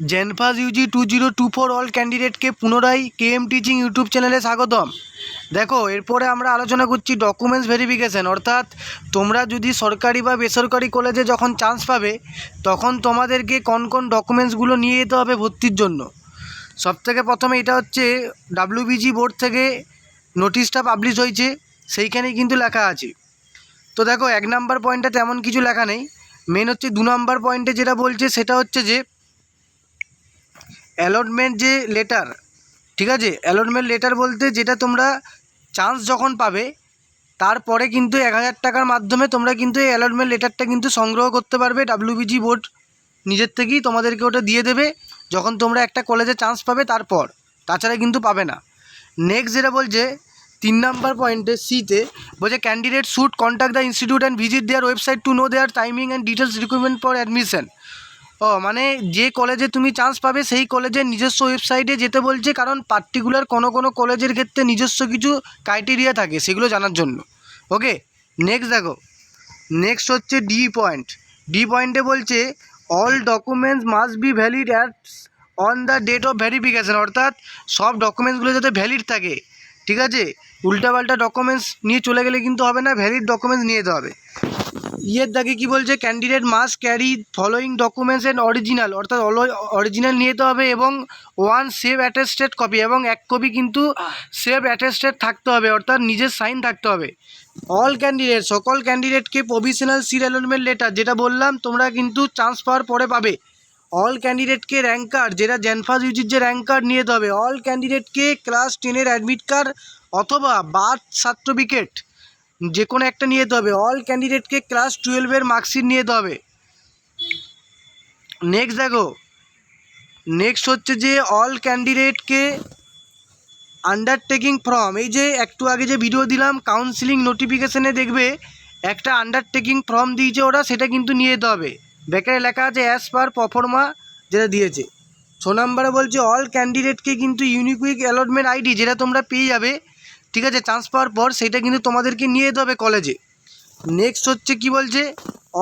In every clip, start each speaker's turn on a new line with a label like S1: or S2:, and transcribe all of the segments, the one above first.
S1: জেনফাস Yuji 2024 all ক্যান্ডিডেটকে পুনরায় KM teaching YouTube চ্যানেলে স্বাগতম। দেখো, এরপরে আমরা আলোচনা করছি ডকুমেন্টস ভেরিফিকেশান, অর্থাৎ তোমরা যদি সরকারি বা বেসরকারি কলেজে যখন চান্স পাবে তখন তোমাদেরকে কোন কোন ডকুমেন্টসগুলো নিয়ে যেতে হবে ভর্তির জন্য। সবথেকে প্রথমে এটা হচ্ছে ডাব্লিউবিজি বোর্ড থেকে নোটিশটা পাবলিশ হয়েছে, সেইখানে কিন্তু লেখা আছে। তো দেখো, 1 নাম্বার পয়েন্টে তেমন কিছু লেখা নেই। মেন হচ্ছে 2 নাম্বার পয়েন্টে যেটা বলছে সেটা হচ্ছে যে অ্যালটমেন্ট যে লেটার, ঠিক আছে, অ্যালটমেন্ট লেটার বলতে যেটা তোমরা চান্স যখন পাবে তারপরে কিন্তু 1000 টাকার মাধ্যমে তোমরা কিন্তু এই অ্যালটমেন্ট লেটারটা কিন্তু সংগ্রহ করতে পারবে। ডাব্লিউবিজি বোর্ড নিজের থেকেই তোমাদেরকে ওটা দিয়ে দেবে যখন তোমরা একটা কলেজে চান্স পাবে, তারপর তাছাড়া কিন্তু পাবে না। নেক্সট যেটা বলছে 3 নাম্বার পয়েন্টে সিতে বলছে candidate should contact the institute and visit their website to know their timing and details recruitment for admission. মানে যে কলেজে তুমি চান্স পাবে সেই কলেজের নিজস্ব ওয়েবসাইটে যেতে বলছে, কারণ পার্টিকুলার কোনো কলেজের ক্ষেত্রে নিজস্ব কিছু ক্রাইটেরিয়া থাকে সেগুলো জানার জন্য। ওকে, নেক্সট দেখো, নেক্সট হচ্ছে ডি পয়েন্টে বলছে all documents must be valid on the date of verification, অর্থাৎ সব ডকুমেন্টসগুলো যাতে ভ্যালিড থাকে, ঠিক আছে, উল্টাপাল্টা ডকুমেন্টস নিয়ে চলে গেলে কিন্তু হবে না, ভ্যালিড ডকুমেন্টস নিয়ে যেতে হবে। ইয়ের দাগে কী বলছে, candidate must carry following documents and original, অর্থাৎ অরিজিনাল নিয়ে যেতে হবে এবং 1 সেভ অ্যাটেস্টেড কপি, এবং 1 কপি কিন্তু সেভ অ্যাটেস্টেড থাকতে হবে, অর্থাৎ নিজের সাইন থাকতে হবে। অল ক্যান্ডিডেট, সকল ক্যান্ডিডেটকে প্রভিশনাল সিট অ্যালটমেন্ট লেটার, যেটা বললাম তোমরা কিন্তু চান্স পাওয়ার পরে পাবে। অল ক্যান্ডিডেটকে র্যাঙ্ক কার্ড, যেটা জেনফাস ইউজির যে র্যাঙ্ক কার্ড নিয়ে যেতে হবে। অল ক্যান্ডিডেটকে ক্লাস 10-এর অ্যাডমিট কার্ড অথবা বার্থ সার্টিফিকেট যে কোনো একটা নিয়ে যেতে হবে। অল ক্যান্ডিডেটকে ক্লাস 12-এর মার্কশিট নিয়ে যেতে হবে। নেক্সট দেখো, নেক্সট হচ্ছে যে অল ক্যান্ডিডেটকে আন্ডারটেকিং ফর্ম, এই যে একটু আগে যে ভিডিও দিলাম কাউন্সিলিং নোটিফিকেশানে দেখবে একটা আন্ডারটেকিং ফর্ম দিয়েছে ওরা, সেটা কিন্তু নিয়ে যেতে হবে। ব্যাকারে লেখা আছে অ্যাজ পার পারফর্মা যেটা দিয়েছে। 6 নম্বরে বলছে অল ক্যান্ডিডেটকে কিন্তু ইউনিকুইক অ্যালটমেন্ট আইডি, যেটা তোমরা পেয়ে যাবে, ঠিক আছে, চান্স পাওয়ার পর, সেটা কিন্তু তোমাদেরকে নিয়ে যেতে হবে কলেজে। নেক্সট হচ্ছে কি বলছে,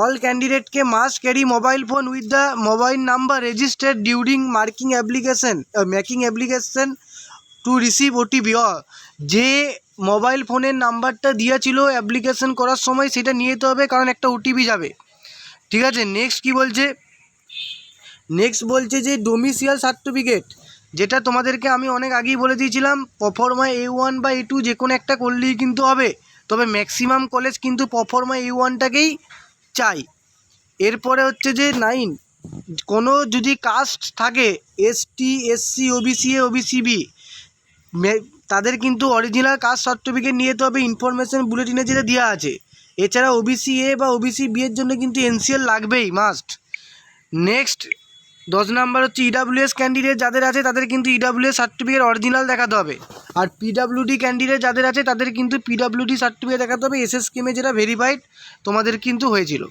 S1: অল ক্যান্ডিডেটকে must carry mobile phone with the mobile number registered during making application to receive OTP. যে মোবাইল ফোনের নাম্বারটা দিয়েছিল অ্যাপ্লিকেশন করার সময় সেটা নিয়ে যেতে হবে, কারণ একটা ওটিপি যাবে, ঠিক আছে। নেক্সট কি বলছে, নেক্সট বলছে যে ডোমিসিয়াল সার্টিফিকেট, যেটা তোমাদেরকে আমি অনেক আগেই বলে দিয়েছিলাম, প্রফর্মা A1 বা A2 যে কোনো একটা করলেই কিন্তু হবে, তবে ম্যাক্সিমাম কলেজ কিন্তু প্রফর্মা A1টাকেই চাই। এরপরে হচ্ছে যে 9, কোনো যদি কাস্ট থাকে ST SC OBC A OBC B, তাদের কিন্তু অরিজিনাল কাস্ট সার্টিফিকেট নিয়ে যেতে হবে, ইনফরমেশন বুলেটিনে যেটা দেওয়া আছে। এছাড়া OBC A বা OBC B এর জন্য কিন্তু NCL লাগবেই, মাস্ট। নেক্সট 10 নাম্বার হচ্ছে EWS ক্যান্ডিডেট যাদের আছে তাদের কিন্তু EWS সার্টিফিকেট অরিজিনাল দেখাতে হবে, আর PWD ক্যান্ডিডেট যাদের আছে তাদের কিন্তু PWD সার্টিফিকেট দেখাতে হবে, SS স্কিমে যেটা ভেরিফাইড তোমাদের কিন্তু হয়েছিল।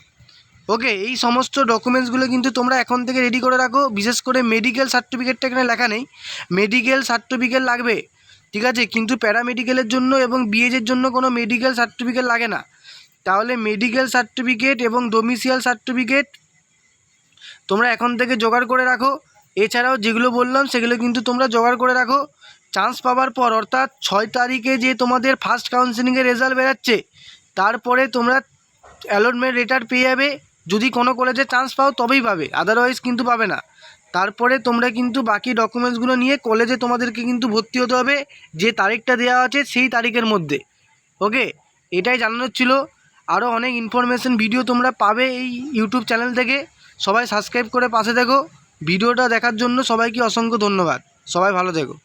S1: ওকে, এই সমস্ত ডকুমেন্টসগুলো কিন্তু তোমরা এখন থেকে রেডি করে রাখো। বিশেষ করে মেডিকেল সার্টিফিকেটটা এখানে লেখা নেই, মেডিকেল সার্টিফিকেট লাগবে, ঠিক আছে, কিন্তু প্যারামেডিকেলের জন্য এবং বিএজের জন্য কোনো মেডিকেল সার্টিফিকেট লাগে না। তাহলে মেডিকেল সার্টিফিকেট এবং ডোমিসিয়াল সার্টিফিকেট তোমরা এখন থেকে জোগাড় করে রাখো। এছাড়াও যেগুলো বললাম সেগুলো কিন্তু তোমরা জোগাড় করে রাখো। চান্স পাওয়ার পর, অর্থাৎ 6 তারিখে যে তোমাদের ফার্স্ট কাউন্সেলিংয়ের রেজাল্ট বেরাচ্ছে, তারপরে তোমরা অ্যালটমেন্ট লেটার পেয়ে যাবে। যদি কোনো কলেজে চান্স পাও তবেই পাবে, আদারওয়াইজ কিন্তু পাবে না। তারপরে তোমরা কিন্তু বাকি ডকুমেন্টসগুলো নিয়ে কলেজে তোমাদেরকে কিন্তু ভর্তি হতে হবে, যে তারিখটা দেওয়া আছে সেই তারিখের মধ্যে। ওকে, এটাই জানানোর ছিল। আরও অনেক ইনফরমেশন ভিডিও তোমরা পাবে এই ইউটিউব চ্যানেল থেকে। সবাই সাবস্ক্রাইব করে পাশে দেখো। ভিডিওটা দেখার জন্য সবাইকে অসংখ্য ধন্যবাদ। সবাই ভালো থেকো।